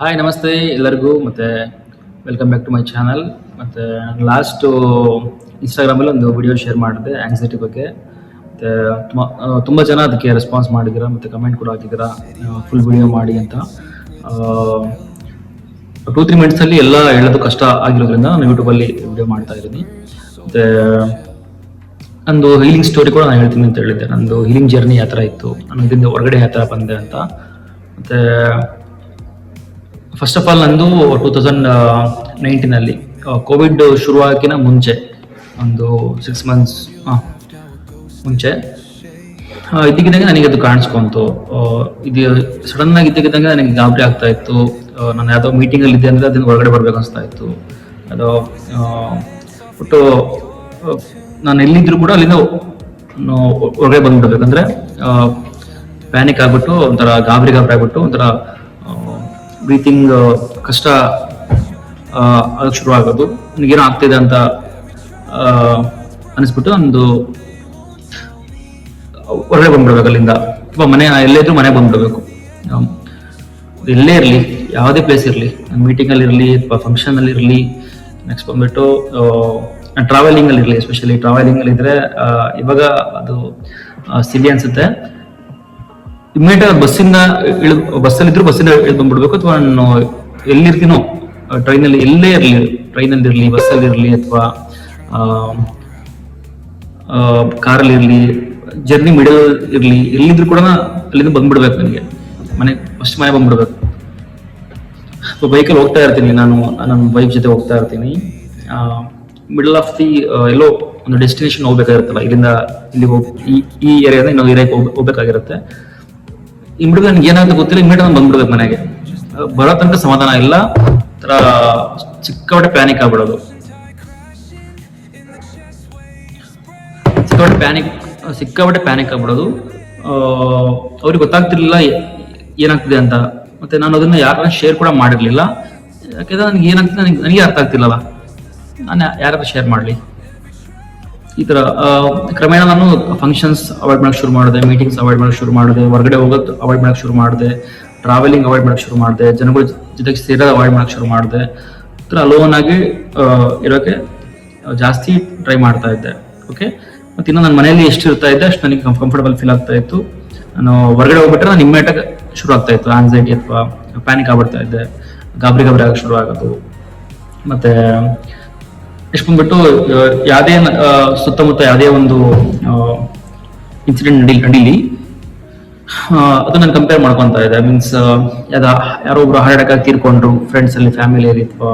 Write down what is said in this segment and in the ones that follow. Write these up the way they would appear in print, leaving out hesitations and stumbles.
Hi ನಮಸ್ತೆ ಎಲ್ಲರಿಗೂ ಮತ್ತೆ welcome back to my channel. ಮತ್ತು ಲಾಸ್ಟು ಇನ್ಸ್ಟಾಗ್ರಾಮಲ್ಲಿ ಒಂದು ವಿಡಿಯೋ ಶೇರ್ ಮಾಡಿದೆ ಆಂಗ್ಸೈಟಿ ಬಗ್ಗೆ. ಮತ್ತು ತುಂಬ ಜನ ಅದಕ್ಕೆ ರೆಸ್ಪಾನ್ಸ್ ಮಾಡಿದ್ದೀರಾ ಮತ್ತು ಕಮೆಂಟ್ ಕೂಡ ಹಾಕಿದ್ದೀರಾ ಫುಲ್ ವಿಡಿಯೋ ಮಾಡಿ ಅಂತ. 2-3 ಮಿನಿಟ್ಸಲ್ಲಿ ಎಲ್ಲ ಹೇಳೋದು ಕಷ್ಟ ಆಗಿರೋದ್ರಿಂದ ನಾನು ಯೂಟ್ಯೂಬಲ್ಲಿ ವಿಡಿಯೋ ಮಾಡ್ತಾ ಇದ್ದೀನಿ. ಮತ್ತು ನಂದು ಹೀಲಿಂಗ್ ಸ್ಟೋರಿ ಕೂಡ ನಾನು ಹೇಳ್ತೀನಿ ಅಂತ ಹೇಳಿದ್ದೆ. ನಂದು ಹೀಲಿಂಗ್ ಜರ್ನಿ ಯಾವ ಥರ ಇತ್ತು, ನಾನು ಇದರಿಂದ ಹೊರಗಡೆ ಯಾವ ಥರ ಬಂದೆ ಅಂತ. ಮತ್ತು ಫಸ್ಟ್ ಆಫ್ ಆಲ್ ನಂದು 2019 ಕೋವಿಡ್ ಶುರುವಾಗಿನ ಮುಂಚೆ ಒಂದು 6 ಮಂತ್ಸ್ ಮುಂಚೆ ಇದ್ದಕ್ಕಿದ್ದಂಗೆ ನನಗೆ ಅದು ಕಾಣಿಸ್ಕೊಂತು. ಇದು ಸಡನ್ ಆಗಿ ಇದ್ದಕ್ಕಿದ್ದಂಗೆ ನನಗೆ ಗಾಬರಿ ಆಗ್ತಾ ಇತ್ತು. ನಾನು ಯಾವುದೋ ಮೀಟಿಂಗಲ್ಲಿ ಇದ್ದೆ ಅಂದರೆ ಅದನ್ನು ಹೊರಗಡೆ ಬರ್ಬೇಕು ಅನಿಸ್ತಾ ಇತ್ತು. ಅದು ಒಟ್ಟು ನಾನು ಎಲ್ಲಿದ್ದರೂ ಕೂಡ ಅಲ್ಲಿಂದ ಹೊರಗಡೆ ಬಂದ್ಬಿಡ್ಬೇಕಂದ್ರೆ ಪ್ಯಾನಿಕ್ ಆಗ್ಬಿಟ್ಟು ಒಂಥರ ಗಾಬರಿ ಆಗ್ಬಿಟ್ಟು ಒಂಥರ ಬ್ರೀತಿಂಗ್ ಕಷ್ಟ ಅದಕ್ಕೆ ಶುರು ಆಗೋದು. ನನಗೇನೋ ಆಗ್ತಿದೆ ಅಂತ ಅನಿಸ್ಬಿಟ್ಟು ಒಂದು ಹೊರಗಡೆ ಬಂದ್ಬಿಡ್ಬೇಕು ಅಲ್ಲಿಂದ, ಅಥವಾ ಮನೆ ಎಲ್ಲೇ ಇದ್ರೂ ಮನೆಗೆ ಬಂದ್ಬಿಡ್ಬೇಕು. ಎಲ್ಲೇ ಇರಲಿ, ಯಾವುದೇ ಪ್ಲೇಸ್ ಇರಲಿ, ಮೀಟಿಂಗಲ್ಲಿ ಇರಲಿ ಅಥವಾ ಫಂಕ್ಷನಲ್ಲಿ ಇರಲಿ, ನೆಕ್ಸ್ಟ್ ಬಂದ್ಬಿಟ್ಟು ಟ್ರಾವೆಲಿಂಗಲ್ಲಿ ಇರಲಿ. ಎಸ್ಪೆಷಲಿ ಟ್ರಾವೆಲಿಂಗಲ್ಲಿ ಇದ್ರೆ ಇವಾಗ ಅದು ಸಿಲಿ ಅನ್ಸುತ್ತೆ. ಇಮ್ಮಿಡಿಯೇಟ್ ಬಸ್ಸಲ್ಲಿದ್ರು ಬಸ್ಸಿಂದ ಇಳಿದು ಬಂದ್ಬಿಡ್ಬೇಕು, ಅಥವಾ ನಾನು ಎಲ್ಲಿರ್ತೀನೋ ಟ್ರೈನಲ್ಲಿ, ಎಲ್ಲೇ ಇರಲಿ, ಟ್ರೈನಲ್ಲಿ ಇರಲಿ, ಬಸ್ಸಲ್ಲಿ ಇರಲಿ, ಅಥವಾ ಕಾರಲ್ಲಿ ಇರಲಿ, ಜರ್ನಿ ಮಿಡಲ್ ಇರಲಿ, ಎಲ್ಲಿದ್ರು ಕೂಡ ಅಲ್ಲಿಂದ ಬಂದ್ಬಿಡ್ಬೇಕು. ನನಗೆ ಫಸ್ಟ್ ಮನೆ ಬಂದ್ಬಿಡ್ಬೇಕು. ಬೈಕಲ್ಲಿ ಹೋಗ್ತಾ ಇರ್ತೀನಿ, ನಾನು ನನ್ನ ಬೈಕ್ ಜೊತೆ ಹೋಗ್ತಾ ಇರ್ತೀನಿ. ಮಿಡಲ್ ಆಫ್ ದಿ ಎಲ್ಲೋ ಒಂದು ಡೆಸ್ಟಿನೇಷನ್ ಹೋಗ್ಬೇಕಾಗಿರುತ್ತಲ್ಲ, ಇಲ್ಲಿಂದ ಇಲ್ಲಿಗೆ ಈ ಏರಿಯಾದ ಇನ್ನೊಂದು ಏರಿಯಾಗೆ ಹೋಗ್ಬೇಕಾಗಿರುತ್ತೆ. ಇಮ್ಮಿಡಿಯೇಟ್ ನನಗೆ ಏನಾಗುತ್ತೆ ಗೊತ್ತಿಲ್ಲ, ಇಮ್ಮಿಡಿಯೇಟ್ ನಾನು ಬಂದ್ಬಿಡ್ಬೇಕು ಮನೆಗೆ. ಬರೋ ತನಕ ಸಮಾಧಾನ ಇಲ್ಲ, ಒಂಥರ ಸಿಕ್ಕಾಪಟ್ಟೆ ಪ್ಯಾನಿಕ್ ಆಗ್ಬಿಡೋದು. ಸಿಕ್ಕಾಪಟ್ಟೆ ಪ್ಯಾನಿಕ್ ಆಗ್ಬಿಡೋದು. ಅವ್ರಿಗೆ ಗೊತ್ತಾಗ್ತಿರ್ಲಿಲ್ಲ ಏನಾಗ್ತಿದೆ ಅಂತ. ಮತ್ತೆ ನಾನು ಅದನ್ನ ಯಾರನ್ನ ಶೇರ್ ಕೂಡ ಮಾಡಿರ್ಲಿಲ್ಲ, ಯಾಕೆಂದ್ರೆ ನನಗೆ ಏನಾಗ್ತಿದೆ ನನಗೆ ಅರ್ಥ ಆಗ್ತಿಲ್ಲಲ್ಲ, ನಾನು ಯಾರು ಶೇರ್ ಮಾಡಲಿ. ಈ ಥರ ಕ್ರಮೇಣ ನಾನು ಫಂಕ್ಷನ್ಸ್ ಅವಾಯ್ಡ್ ಮಾಡೋಕ್ಕೆ ಶುರು ಮಾಡಿದೆ, ಮೀಟಿಂಗ್ಸ್ ಅವಾಯ್ಡ್ ಮಾಡೋಕ್ಕೆ ಶುರು ಮಾಡಿದೆ, ಹೊರಗಡೆ ಹೋಗೋದು ಅವಾಯ್ಡ್ ಮಾಡೋಕ್ಕೆ ಶುರು ಮಾಡಿದೆ, ಟ್ರಾವೆಲಿಂಗ್ ಅವಾಯ್ಡ್ ಮಾಡೋಕ್ಕೆ ಶುರು ಮಾಡಿದೆ, ಜನಗಳ ಜೊತೆಗೆ ಸೇರೋದು ಅವಾಯ್ಡ್ ಮಾಡೋಕ್ಕೆ ಶುರು ಮಾಡಿದೆ. ಈ ಥರ ಅಲೋನ್ ಆಗಿ ಇರೋಕ್ಕೆ ಜಾಸ್ತಿ ಟ್ರೈ ಮಾಡ್ತಾ ಇದ್ದೆ. ಓಕೆ, ಮತ್ತು ಇನ್ನು ನನ್ನ ಮನೆಯಲ್ಲಿ ಎಷ್ಟು ಇರ್ತಾ ಇದ್ದೆ ಅಷ್ಟು ನನಗೆ ಕಂಫರ್ಟಬಲ್ ಫೀಲ್ ಆಗ್ತಾ ಇತ್ತು. ನಾನು ಹೊರಗಡೆ ಹೋಗ್ಬಿಟ್ರೆ ನಾನು ಇಮ್ಮಿಡಿಯೇಟಾಗಿ ಶುರು ಆಗ್ತಾ ಇತ್ತು ಆಂಗ್ಸೈಟಿ ಅಥವಾ ಪ್ಯಾನಿಕ್ ಆಗ್ಬಿಡ್ತಾ ಇದ್ದೆ, ಗಾಬರಿ ಆಗೋಕ್ಕೆ ಶುರು ಆಗೋದು. ಮತ್ತು ಎಷ್ಟು ಬಂದ್ಬಿಟ್ಟು ಯಾವುದೇ ಸುತ್ತಮುತ್ತ ಯಾವುದೇ ಒಂದು ಇನ್ಸಿಡೆಂಟ್ ನಡೀಲಿ, ಅದು ನಾನು ಕಂಪೇರ್ ಮಾಡ್ಕೊತಾ ಇದ್ದೆ. ಮೀನ್ಸ್ ಯಾರೋ ಒಬ್ರು ಹಾರ್ಟ್ ಅಟ್ಯಾಕ್ ಆಗಿ ತೀರ್ಕೊಂಡ್ರು, ಫ್ರೆಂಡ್ಸ್ ಅಲ್ಲಿ, ಫ್ಯಾಮಿಲಿಯಲ್ಲಿ, ಅಥವಾ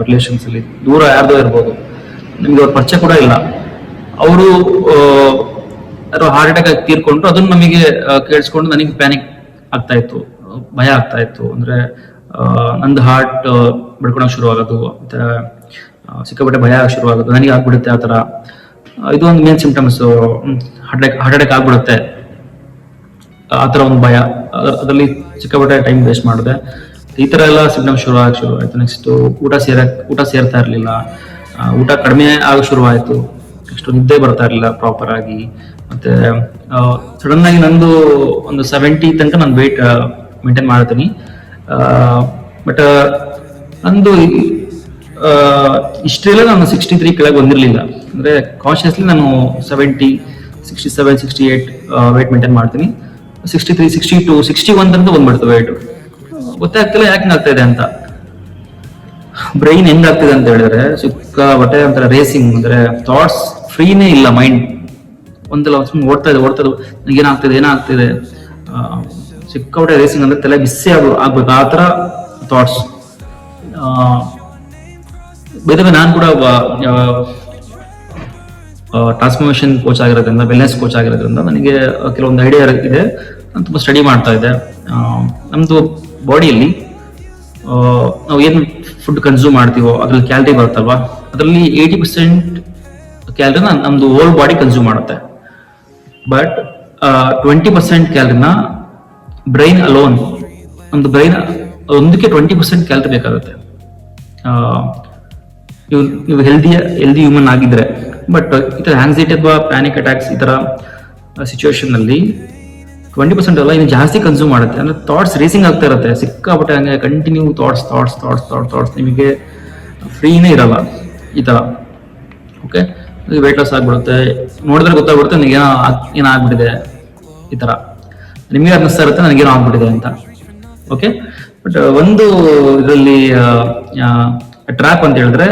ರಿಲೇಷನ್ಸ್ ಅಲ್ಲಿ, ದೂರ ಯಾರ್ದೋ ಇರ್ಬೋದು, ನಮ್ಗೆ ಅವ್ರ ಪರಿಚಯ ಕೂಡ ಇಲ್ಲ, ಅವರು ಯಾರೋ ಹಾರ್ಟ್ ಅಟ್ಯಾಕ್ ಆಗಿ ತೀರ್ಕೊಂಡ್ರು. ಅದನ್ನು ನಮಗೆ ಕೇಳಿಸ್ಕೊಂಡು ನನಗೆ ಪ್ಯಾನಿಕ್ ಆಗ್ತಾ ಇತ್ತು, ಭಯ ಆಗ್ತಾ ಇತ್ತು. ಅಂದ್ರೆ ನಂದು ಹಾರ್ಟ್ ಬಡ್ಕೊಳಕ್ ಶುರು ಆಗೋದು, ಮತ್ತೆ ಸಿಕ್ಕಾಪಟ್ಟೆ ಭಯ ಶುರು ಆಗೋದು, ನನಗೆ ಆಗ್ಬಿಡುತ್ತೆ ಆ ಥರ. ಇದು ಒಂದು ಮೇನ್ ಸಿಂಪ್ಟಮ್ಸ್, ಹಾರ್ಟ್ ಅಟ್ಯಾಕ್ ಆಗ್ಬಿಡುತ್ತೆ ಆ ಥರ ಒಂದು ಭಯ. ಅದರಲ್ಲಿ ಸಿಕ್ಕಾಪಟ್ಟೆ ಟೈಮ್ ವೇಸ್ಟ್ ಮಾಡಿದೆ. ಈ ಥರ ಎಲ್ಲ ಸಿಂಪ್ಟಮ್ಸ್ ಶುರು ಆಯ್ತು. ನೆಕ್ಸ್ಟ್ ಊಟ ಸೇರ್ತಾ ಇರಲಿಲ್ಲ, ಊಟ ಕಡಿಮೆ ಆಗ ಶುರು ಆಯಿತು. ನೆಕ್ಸ್ಟ್ ನಿದ್ದೆ ಬರ್ತಾ ಇರಲಿಲ್ಲ ಪ್ರಾಪರ್ ಆಗಿ. ಮತ್ತೆ ಸಡನ್ ಆಗಿ ನಂದು ಒಂದು 70 ತನಕ ನಾನು ವೆಯ್ಟ್ ಮೇಂಟೈನ್ ಮಾಡ್ತೀನಿ. ಬಟ್ ನಂದು ಇಷ್ಟೆಲ್ಲ ನಾನು 63 ಕೆಳಗೆ ಬಂದಿರಲಿಲ್ಲ. ಅಂದರೆ ಕಾನ್ಶಿಯಸ್ಲಿ ನಾನು 70, 67, 68 ವೆಯ್ಟ್ ಮೇಂಟೈನ್ ಮಾಡ್ತೀನಿ. 63, 62, 61 ತನಕ ಬಂದ್ಬಿಡ್ತು ವೆಯ್ಟ್. ಗೊತ್ತೇ ಆಗ್ತಿಲ್ಲ ಯಾಕೆ ಆಗ್ತಾ ಇದೆ ಅಂತ. ಬ್ರೈನ್ ಹೆಂಗಾಗ್ತಿದೆ ಅಂತ ಹೇಳಿದ್ರೆ ಸಿಕ್ಕಾಪಟ್ಟೆ ಒಂಥರ ರೇಸಿಂಗ್, ಅಂದರೆ ಥಾಟ್ಸ್ ಫ್ರೀನೇ ಇಲ್ಲ. ಮೈಂಡ್ ಒಂದೆಲ್ಲ ಓಡ್ತಾ ಇದೆ. ಏನಾಗ್ತಿದೆ ಸಿಕ್ಕಾಪಟ್ಟೆ ರೇಸಿಂಗ್, ಅಂದ್ರೆ ತಲೆ ಬಿಸಿ ಆಗ್ಬೇಕು ಆ ಥರ ಥಾಟ್ಸ್. ಬೇರೆ ನಾನು ಕೂಡ ಟ್ರಾನ್ಸ್ಫಾರ್ಮೇಶನ್ ಕೋಚ್ ಆಗಿರೋದ್ರಿಂದ, ವೆಲ್ನೆಸ್ ಕೋಚ್ ಆಗಿರೋದ್ರಿಂದ ನನಗೆ ಕೆಲವೊಂದು ಐಡಿಯಾ ಇದೆ. ನಾನು ತುಂಬ ಸ್ಟಡಿ ಮಾಡ್ತಾ ಇದ್ದೆ. ನಮ್ಮದು ಬಾಡಿಯಲ್ಲಿ ನಾವು ಏನು ಫುಡ್ ಕನ್ಸ್ಯೂಮ್ ಮಾಡ್ತೀವೋ ಅದ್ರಲ್ಲಿ ಕ್ಯಾಲರಿ ಬರುತ್ತಲ್ವಾ, ಅದರಲ್ಲಿ 80% ಕ್ಯಾಲರಿನ ನಮ್ದು ಹೋಲ್ ಬಾಡಿ ಕನ್ಸ್ಯೂಮ್ ಮಾಡುತ್ತೆ. ಬಟ್ 20% ಕ್ಯಾಲರಿನ ಬ್ರೈನ್ ಅಲೋನ್, ನಮ್ದು ಬ್ರೈನ್ ಒಂದಕ್ಕೆ 20% ಕ್ಯಾಲರಿ ಬೇಕಾಗುತ್ತೆ. ನೀವು ಹೆಲ್ದಿ ಹ್ಯೂಮನ್ ಆಗಿದ್ರೆ. ಬಟ್ ಈ ಥರ ಆಂಗ್ಸೈಟಿ ಅಥವಾ ಪ್ಯಾನಿಕ್ ಅಟ್ಯಾಕ್ಸ್ ಈ ಥರ ಸಿಚುವೇಶನ್ ಅಲ್ಲಿ 20% ಅಲ್ಲ, ಇನ್ನು ಜಾಸ್ತಿ ಕನ್ಸ್ಯೂಮ್ ಮಾಡುತ್ತೆ. ಅಂದ್ರೆ ಥಾಟ್ಸ್ ರೇಸಿಂಗ್ ಆಗ್ತಾ ಇರುತ್ತೆ ಸಿಕ್ಕಾಪಟ್ಟೆ, ಹಂಗೆ ಕಂಟಿನ್ಯೂ ಥಾಟ್ಸ್ ನಿಮಗೆ ಫ್ರೀನೇ ಇರಲ್ಲ ಈ ತರ. ಓಕೆ, ವೇಟ್ ಲಾಸ್ ಆಗ್ಬಿಡುತ್ತೆ, ನೋಡಿದ್ರೆ ಗೊತ್ತಾಗ್ಬಿಡುತ್ತೆ ನನಗೇನೋ ಏನಾಗ್ಬಿಟ್ಟಿದೆ ಈ ತರ. ನಿಮಗೆ ಅನ್ನಿಸ್ತಾ ಇರುತ್ತೆ ನನಗೇನೋ ಆಗ್ಬಿಟ್ಟಿದೆ ಅಂತ. ಓಕೆ, ಬಟ್ ಒಂದು ಇದರಲ್ಲಿ ಟ್ರ್ಯಾಪ್ ಅಂತ ಹೇಳಿದ್ರೆ,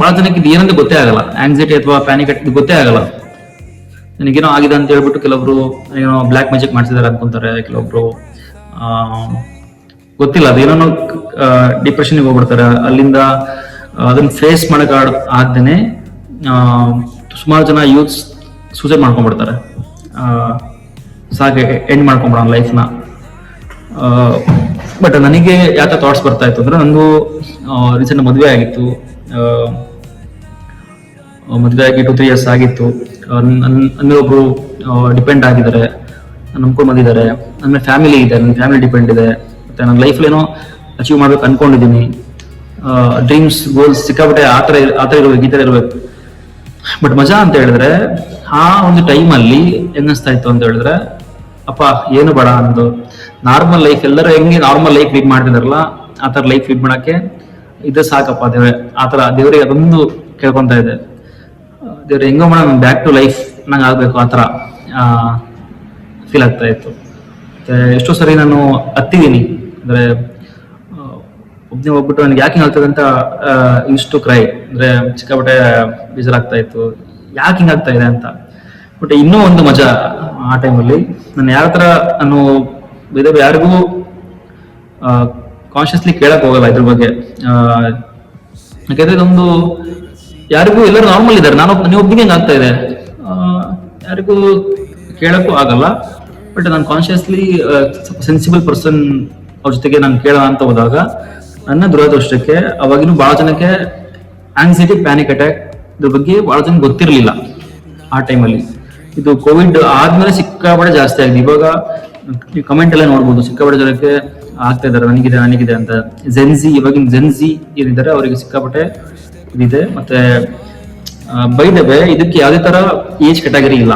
ಬಹಳ ಜನಕ್ಕೆ ಇದು ಏನಂತ ಗೊತ್ತೇ ಆಗಲ್ಲ. ಆಂಗ್ಸೈಟಿ ಅಥವಾ ಪ್ಯಾನಿಕ್ ಅಟ್ಯಾಕ್ ಇದು ಗೊತ್ತೇ ಆಗಲ್ಲ. ನನಗೇನೋ ಆಗಿದೆ ಅಂತ ಹೇಳ್ಬಿಟ್ಟು ಕೆಲವೊಬ್ರು ಏನೋ ಬ್ಲ್ಯಾಕ್ ಮ್ಯಾಜಿಕ್ ಮಾಡ್ತಿದ್ದಾರೆ ಅನ್ಕೊಂತಾರೆ, ಕೆಲವೊಬ್ರು ಗೊತ್ತಿಲ್ಲ ಅದೇನೋ ಡಿಪ್ರೆಷನ್ಗೆ ಹೋಗ್ಬಿಡ್ತಾರೆ. ಅಲ್ಲಿಂದ ಅದನ್ನ ಫೇಸ್ ಮಾಡಕ್ ಆಗ್ದೇನೆ ಸುಮಾರು ಜನ ಯೂತ್ಸ್ ಸೂಸೈಡ್ ಮಾಡ್ಕೊಂಡ್ಬಿಡ್ತಾರೆ, ಸಾಗೆ ಎಂಡ್ ಮಾಡ್ಕೊಂಡ್ಬಿಡೋಣ ಲೈಫ್ನ. ಬಟ್ ನನಗೆ ಯಾಕೆ ಥಾಟ್ಸ್ ಬರ್ತಾ ಇತ್ತು ಅಂದ್ರೆ, ನಂದು ರೀಸೆಂಟ್ ಮದುವೆ ಆಗಿತ್ತು. ಮದುವೆ ಆಗಿ 2-3 years ಆಗಿತ್ತು. ನನ್ನ ಒಬ್ರು ಡಿಪೆಂಡ್ ಆಗಿದ್ದಾರೆ, ನಂಬ್ಕೊಂಡು ಬಂದಿದ್ದಾರೆ. ನನ್ನ ಫ್ಯಾಮಿಲಿ ಇದೆ, ನನ್ನ ಫ್ಯಾಮಿಲಿ ಡಿಪೆಂಡ್ ಇದೆ. ಮತ್ತೆ ನನ್ನ ಲೈಫಲ್ಲಿ ಏನೋ ಅಚೀವ್ ಮಾಡ್ಬೇಕು ಅನ್ಕೊಂಡಿದ್ದೀನಿ. ಡ್ರೀಮ್ಸ್ ಗೋಲ್ಸ್ ಸಿಕ್ಕಾಪಟ್ಟೆ ಆತರ ಇರಬೇಕು, ಈ ತರ ಇರಬೇಕು. ಬಟ್ ಮಜಾ ಅಂತ ಹೇಳಿದ್ರೆ, ಆ ಒಂದು ಟೈಮಲ್ಲಿ ಹೆಂಗಸ್ತಾ ಇತ್ತು ಅಂತ ಹೇಳಿದ್ರೆ, ಅಪ್ಪ ಏನು ಬೇಡ ಅನ್ನೋದು, ನಾರ್ಮಲ್ ಲೈಫ್ ಎಲ್ಲರೂ ಹೆಂಗೆ ನಾರ್ಮಲ್ ಲೈಫ್ ಲೀಡ್ ಮಾಡ್ತಿದಾರಲ್ಲ ಆ ತರ ಲೈಫ್ ಲೀಡ್ ಮಾಡಕ್ಕೆ ಇದು ಸಾಕಪ್ಪ ದೇವ್ರೆ. ಆತರ ದೇವ್ರಿಗೆ ಅದೊಂದು ಕೇಳ್ಕೊಂತ ಇದೆ, ದೇವ್ರೆ ಹೆಂಗೋ ಮಾಡೋಣ, ಬ್ಯಾಕ್ ಟು ಲೈಫ್ ನಂಗೆ ಆಗ್ಬೇಕು, ಆತರ ಫೀಲ್ ಆಗ್ತಾ ಇತ್ತು. ಮತ್ತೆ ಎಷ್ಟೋ ಸರಿ ನಾನು ಹತ್ತಿದ್ದೀನಿ, ಅಂದ್ರೆ ಒಬ್ಬನೇ ಹೋಗ್ಬಿಟ್ಟು ನನಗೆ ಯಾಕೆ ಹಿಂಗೆ ಆಗ್ತದೆ ಅಂತ ಇಷ್ಟು ಕ್ರೈ, ಅಂದ್ರೆ ಸಿಕ್ಕಾಪಟ್ಟೆ ಬೇಜಾರಾಗ್ತಾ ಇತ್ತು, ಯಾಕೆ ಹಿಂಗಾಗ್ತಾ ಇದೆ ಅಂತ. ಬಟ್ ಇನ್ನೂ ಒಂದು ಮಜಾ ಆ ಟೈಮಲ್ಲಿ, ನಾನು ಯಾವ ತರ ನಾನು ಯಾರಿಗೂ ಕಾನ್ಶಿಯಸ್ಲಿ ಕೇಳಕ್ ಹೋಗಲ್ಲ ಇದ್ರ ಬಗ್ಗೆ. ಯಾಕಂದ್ರೆ ಇದೊಂದು ಯಾರಿಗೂ ಎಲ್ಲರೂ ನಾರ್ಮಲ್ ಇದ್ದಾರೆ, ನೀವು ಒಬ್ಬಿಗೆ ಹೆಂಗ್ ಆಗ್ತಾ ಇದೆ ಯಾರಿಗೂ ಕೇಳಕ್ಕೂ ಆಗಲ್ಲ. ಬಟ್ ನಾನು ಕಾನ್ಶಿಯಸ್ಲಿ ಸೆನ್ಸಿಬಲ್ ಪರ್ಸನ್ ಅವ್ರ ಜೊತೆಗೆ ನಾನು ಕೇಳೋಣ ಅಂತ ಹೋದಾಗ, ನನ್ನ ದುರದೃಷ್ಟಕ್ಕೆ ಅವಾಗಿನೂ ಬಹಳ ಜನಕ್ಕೆ ಆಂಗ್ಸೈಟಿ ಪ್ಯಾನಿಕ್ ಅಟ್ಯಾಕ್ ಇದ್ರ ಬಗ್ಗೆ ಬಹಳ ಜನ ಗೊತ್ತಿರಲಿಲ್ಲ ಆ ಟೈಮಲ್ಲಿ. ಇದು ಕೋವಿಡ್ ಆದ್ಮೇಲೆ ಸಿಕ್ಕಾಪಟ್ಟೆ ಜಾಸ್ತಿ ಆಗಿದೆ. ಇವಾಗ ನೀವು ಕಮೆಂಟ್ ಎಲ್ಲ ನೋಡ್ಬೋದು, ಸಿಕ್ಕಾಪಟ್ಟೆ ಜನಕ್ಕೆ ಆಗ್ತಾ ಇದಾರೆ ನನಗಿದೆ ಅಂತ. ಜೆನ್ಜಿ, ಇವಾಗಿನ ಜೆನ್ಜಿ ಏನಿದ್ದಾರೆ ಅವರಿಗೆ ಸಿಕ್ಕಾಪಟ್ಟೆ ಇದಿದೆ. ಮತ್ತೆ ಬೈ ದ ವೇ ಇದಕ್ಕೆ ಯಾವುದೇ ತರ ಏಜ್ ಕ್ಯಾಟಗರಿ ಇಲ್ಲ.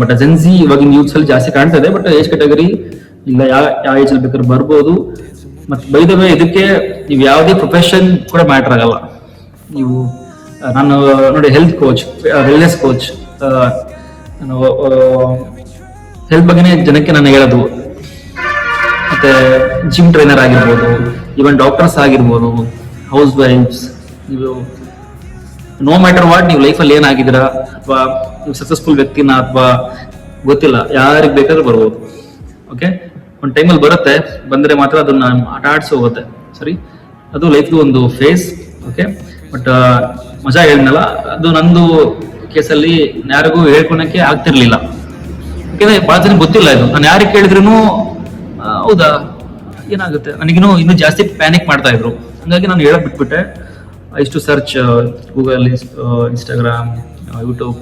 ಬಟ್ ಜೆನ್ಜಿ ಇವಾಗಿನ ಯೂತ್ಸ್ ಅಲ್ಲಿ ಜಾಸ್ತಿ ಕಾಣ್ತಾ ಇದೆ, ಬಟ್ ಏಜ್ ಕ್ಯಾಟಗರಿ ಇಲ್ಲ, ಯಾವ ಏಜ್ ಅಲ್ಲಿ ಬೇಕಾದ್ರೂ ಬರ್ಬೋದು. ಮತ್ತೆ ಬೈ ದ ವೇ ಇದಕ್ಕೆ ನೀವು ಯಾವುದೇ ಪ್ರೊಫೆಷನ್ ಕೂಡ ಮ್ಯಾಟರ್ ಆಗಲ್ಲ. ನೀವು ನಾನು ನೋಡಿ health coach, wellness coach, health ಬಗ್ಗೆನೇ ಜನಕ್ಕೆ ನಾನು ಹೇಳೋದು. ಮತ್ತೆ ಜಿಮ್ ಟ್ರೈನರ್ ಆಗಿರ್ಬೋದು, ಈವನ್ ಡಾಕ್ಟರ್ಸ್ ಆಗಿರ್ಬೋದು, ಹೌಸ್ ವೈಫ್ಸ್, ನೀವು ನೋ ಮ್ಯಾಟರ್ ವಾಟ್ ನೀವು ಲೈಫಲ್ಲಿ ಏನಾಗಿದ್ದೀರಾ, ಅಥವಾ ನೀವು ಸಕ್ಸಸ್ಫುಲ್ ವ್ಯಕ್ತಿನ ಅಥವಾ ಗೊತ್ತಿಲ್ಲ, ಯಾರಿಗೆ ಬೇಕಾದ್ರೂ ಬರ್ಬೋದು. ಓಕೆ, ಒಂದು ಟೈಮಲ್ಲಿ ಬರುತ್ತೆ, ಬಂದ್ರೆ ಮಾತ್ರ ಅದನ್ನ ಆಟ ಆಡಿಸಿ ಹೋಗುತ್ತೆ. ಸರಿ, ಅದು ಲೈಫ್ದು ಒಂದು ಫೇಸ್. ಓಕೆ, ಬಟ್ ಮಜಾ ಹೇಳಿದ್ನಲ್ಲ, ಅದು ನಂದು ಕೇಸಲ್ಲಿ ಯಾರಿಗೂ ಹೇಳ್ಕೊಳಕ್ಕೆ ಆಗ್ತಿರ್ಲಿಲ್ಲ. ಯಾಕಂದ್ರೆ ಬಹಳ ಜನ ಗೊತ್ತಿಲ್ಲ ಇದು. ನಾನು ಯಾರಿಗೆ ಕೇಳಿದ್ರು ಹೌದಾ ಏನಾಗುತ್ತೆ, ನನಗಿನ್ನೂ ಜಾಸ್ತಿ ಪ್ಯಾನಿಕ್ ಮಾಡ್ತಾ ಇದ್ರು. ಹಂಗಾಗಿ ನಾನು ಹೇಳಕ್ ಬಿಟ್ಬಿಟ್ಟೆ. ಇಷ್ಟು search Google, Instagram, YouTube.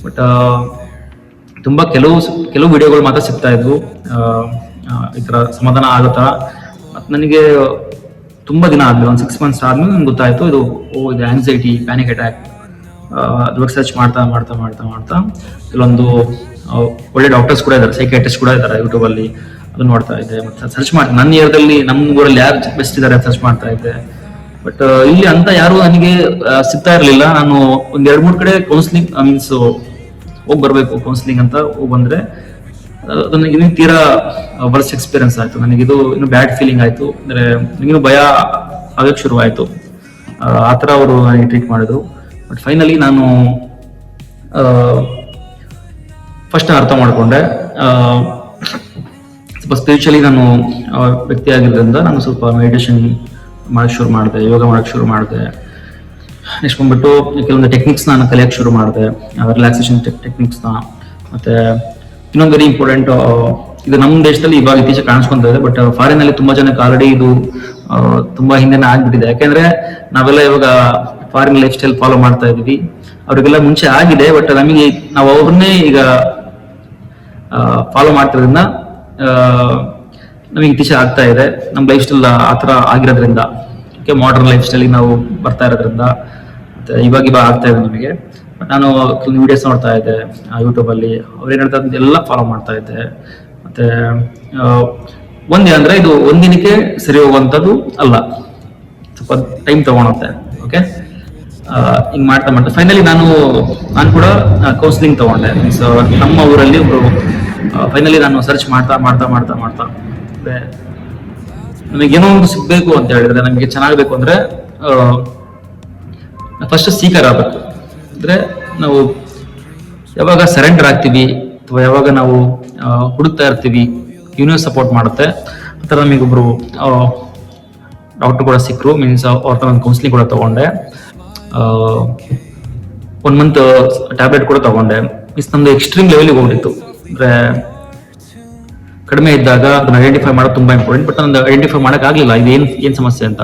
But ತುಂಬಾ ಕೆಲವು ವಿಡಿಯೋಗಳು ಮಾತ್ರ ಸಿಗ್ತಾ ಇದ್ವು ಈ ತರ ಸಮಾಧಾನ ಆಗುತ್ತಾ. ಮತ್ತು ನನಗೆ ತುಂಬಾ ದಿನ ಆದ್ಮೇಲೆ, ಒಂದು 6 months ಆದ್ಮೇಲೆ ನನ್ಗೆ ಗೊತ್ತಾಯ್ತು ಇದು ಆಂಗ್ಸೈಟಿ ಪ್ಯಾನಿಕ್ ಅಟ್ಯಾಕ್. ಅದ್ರ ಸರ್ಚ್ ಮಾಡ್ತಾ ಕೆಲವೊಂದು ಒಳ್ಳೆ ಡಾಕ್ಟರ್ಸ್ ಕೂಡ ಇದ್ದಾರೆ, ಸೈಕಿಯಾಟ್ರಿಸ್ಟ್ ಕೂಡ ಇದ್ದಾರೆ ಯೂಟ್ಯೂಬ್ ಅಲ್ಲಿ. ಅದನ್ನ ನೋಡ್ತಾ ಇದ್ದೆ, ಮತ್ತೆ ಸರ್ಚ್ ಮಾಡ್ತೀನಿ. ನನ್ನ ಏರಿಯಾದಲ್ಲಿ ನಮ್ಮ ಊರಲ್ಲಿ ಯಾರು ಬೆಸ್ಟ್ ಇದ್ದಾರೆ ಸರ್ಚ್ ಮಾಡ್ತಾ ಇದ್ದೆ. ಬಟ್ ಇಲ್ಲಿ ಅಂತ ಯಾರು ನನಗೆ ಸಿಗ್ತಾ ಇರಲಿಲ್ಲ. ನಾನು ಒಂದ್ 2-3 ಕಡೆ ಕೌನ್ಸಿಲಿಂಗ್ ಮೀನ್ಸ್ ಹೋಗಿ ಬರ್ಬೇಕು ಕೌನ್ಸಿಲಿಂಗ್ ಅಂತ ಹೋಗಿ ಬಂದ್ರೆ, ನನಗೆ ಇನ್ನೂ ತೀರಾ ವರ್ಸ್ಟ್ ಎಕ್ಸ್ಪೀರಿಯನ್ಸ್ ಆಯ್ತು. ನನಗಿದು ಇನ್ನು ಬ್ಯಾಡ್ ಫೀಲಿಂಗ್ ಆಯ್ತು. ಅಂದ್ರೆ ನನಗಿನ್ನು ಭಯ ಆಗಕ್ಕೆ ಶುರು ಆಯ್ತು. ಆ ಥರ ಅವರು ನನಗೆ ಟ್ರೀಟ್ ಮಾಡಿದ್ರು. ಬಟ್ ಫೈನಲಿ ನಾನು ಫಸ್ಟ್ ಅರ್ಥ ಮಾಡ್ಕೊಂಡೆ, ಸ್ವಲ್ಪ ಸ್ಪಿರಿಚುವಲಿ ನಾನು ವ್ಯಕ್ತಿ ಆಗಿದ್ದರಿಂದ ನಾನು ಸ್ವಲ್ಪ ಮೆಡಿಟೇಷನ್ ಮಾಡಕ್ ಶುರು ಮಾಡಿದೆ, ಯೋಗ ಮಾಡಕ್ ಶುರು ಮಾಡಿದೆ. ನೆಕ್ಸ್ಟ್ ಬಂದ್ಬಿಟ್ಟು ಕೆಲವೊಂದು ಟೆಕ್ನಿಕ್ಸ್ ನಾನು ಕಲಿಯಕ್ಕೆ ಶುರು ಮಾಡಿದೆ, ರಿಲ್ಯಾಕ್ಸೇಷನ್ ಟೆಕ್ನಿಕ್ಸ್ನ. ಮತ್ತೆ ಇನ್ನೊಂದು ವೆರಿ ಇಂಪಾರ್ಟೆಂಟ್, ಇದು ನಮ್ಮ ದೇಶದಲ್ಲಿ ಇವಾಗ ಇತ್ತೀಚೆಗೆ ಕಾಣಿಸ್ಕೊಂತ ಇದೆ, ಬಟ್ ಫಾರಿನ್ ಅಲ್ಲಿ ತುಂಬಾ ಜನಕ್ಕೆ ಆಲ್ರೆಡಿ ಇದು ತುಂಬಾ ಹಿಂದೆನೇ ಆಗ್ಬಿಟ್ಟಿದೆ. ಯಾಕೆಂದ್ರೆ ನಾವೆಲ್ಲ ಇವಾಗ ಫಾರಿನ್ ಲೈಫ್ ಸ್ಟೈಲ್ ಫಾಲೋ ಮಾಡ್ತಾ ಇದೀವಿ. ಅವ್ರಿಗೆಲ್ಲ ಮುಂಚೆ ಆಗಿದೆ, ಬಟ್ ನಮಗೆ ನಾವು ಅವ್ರನ್ನೇ ಈಗ ಫಾಲೋ ಮಾಡ್ತಿರೋದ್ರಿಂದ ನಮಗೆ ಇತ್ತೀಚೆಗೆ ಆಗ್ತಾ ಇದೆ. ನಮ್ಮ ಲೈಫ್ ಸ್ಟೈಲ್ ಆ ಥರ ಆಗಿರೋದ್ರಿಂದ, ಮಾಡರ್ನ್ ಲೈಫ್ ಸ್ಟೈಲ್ ನಾವು ಬರ್ತಾ ಇರೋದ್ರಿಂದ ಮತ್ತೆ ಇವಾಗ ಆಗ್ತಾ ಇದೆ ನಮಗೆ. ಬಟ್ ನಾನು ಕೆಲವು ವಿಡಿಯೋಸ್ ನೋಡ್ತಾ ಇದ್ದೆ ಯೂಟ್ಯೂಬಲ್ಲಿ, ಅವ್ರು ಏನ್ ಹೇಳ್ತಾರೆ ಎಲ್ಲ ಫಾಲೋ ಮಾಡ್ತಾ ಇದ್ದೆ. ಮತ್ತೆ ಒಂದೇನಂದ್ರೆ ಇದು ಒಂದಿನಕ್ಕೆ ಸರಿ ಹೋಗುವಂಥದ್ದು ಅಲ್ಲ, ಸ್ವಲ್ಪ ಟೈಮ್ ತಗೊಳುತ್ತೆ. ಓಕೆ, ಹಿಂಗ್ ಮಾಡ್ತಾ ಮಾಡ್ತಾ ಫೈನಲಿ ನಾನು ಕೂಡ ಕೌನ್ಸಿಲಿಂಗ್ ತಗೊಂಡೆ. ಮೀನ್ಸ್ ನಮ್ಮ ಊರಲ್ಲಿ ಒಬ್ರು ಫೈನಲಿ ನಾನು ಸರ್ಚ್ ಮಾಡ್ತಾ ಮಾಡ್ತಾ ಮಾಡ್ತಾ ಮಾಡ್ತಾ ನನಗೇನೋ ಒಂದು ಸಿಗ್ಬೇಕು ಅಂತ ಹೇಳಿದ್ರೆ, ನಮಗೆ ಚೆನ್ನಾಗಬೇಕು ಅಂದ್ರೆ ಫಸ್ಟ್ ಸೀಕರ್ ಆಗ್ಬೇಕು. ಅಂದ್ರೆ ನಾವು ಯಾವಾಗ ಸರೆಂಡರ್ ಆಗ್ತೀವಿ ಅಥವಾ ಯಾವಾಗ ನಾವು ಹುಡುಕ್ತಾ ಇರ್ತೀವಿ, ಯೂನಿವರ್ಸ್ ಸಪೋರ್ಟ್ ಮಾಡುತ್ತೆ. ಆ ಥರ ನಮಗೊಬ್ರು ಡಾಕ್ಟರ್ ಕೂಡ ಸಿಕ್ಕರು. ಮೀನ್ಸ್ ಅವ್ರ ತರ ಒಂದು ಕೌನ್ಸಿಲಿಂಗ್ ಕೂಡ ತಗೊಂಡೆ. 1 ಮಂತ್ ಟ್ಯಾಬ್ಲೆಟ್ ಕೂಡ ತಗೊಂಡೆ. ಮೀನ್ಸ್ ನಮ್ದು ಎಕ್ಸ್ಟ್ರೀಮ್ ಲೆವೆಲ್ಗೆ ಹೋಗ್ಬಿಟ್ಟಿತ್ತು. ಅಂದ್ರೆ ಕಡಿಮೆ ಇದ್ದಾಗ ಅದನ್ನ ಐಡೆಂಟಿಫೈ ಮಾಡೋದು ತುಂಬಾ ಇಂಪಾರ್ಟೆಂಟ್. ಬಟ್ ನಾನು ಐಡೆಂಟಿಫೈ ಮಾಡಕ್ ಆಗ್ಲಿಲ್ಲ ಇದು ಏನ್ ಸಮಸ್ಯೆ ಅಂತ.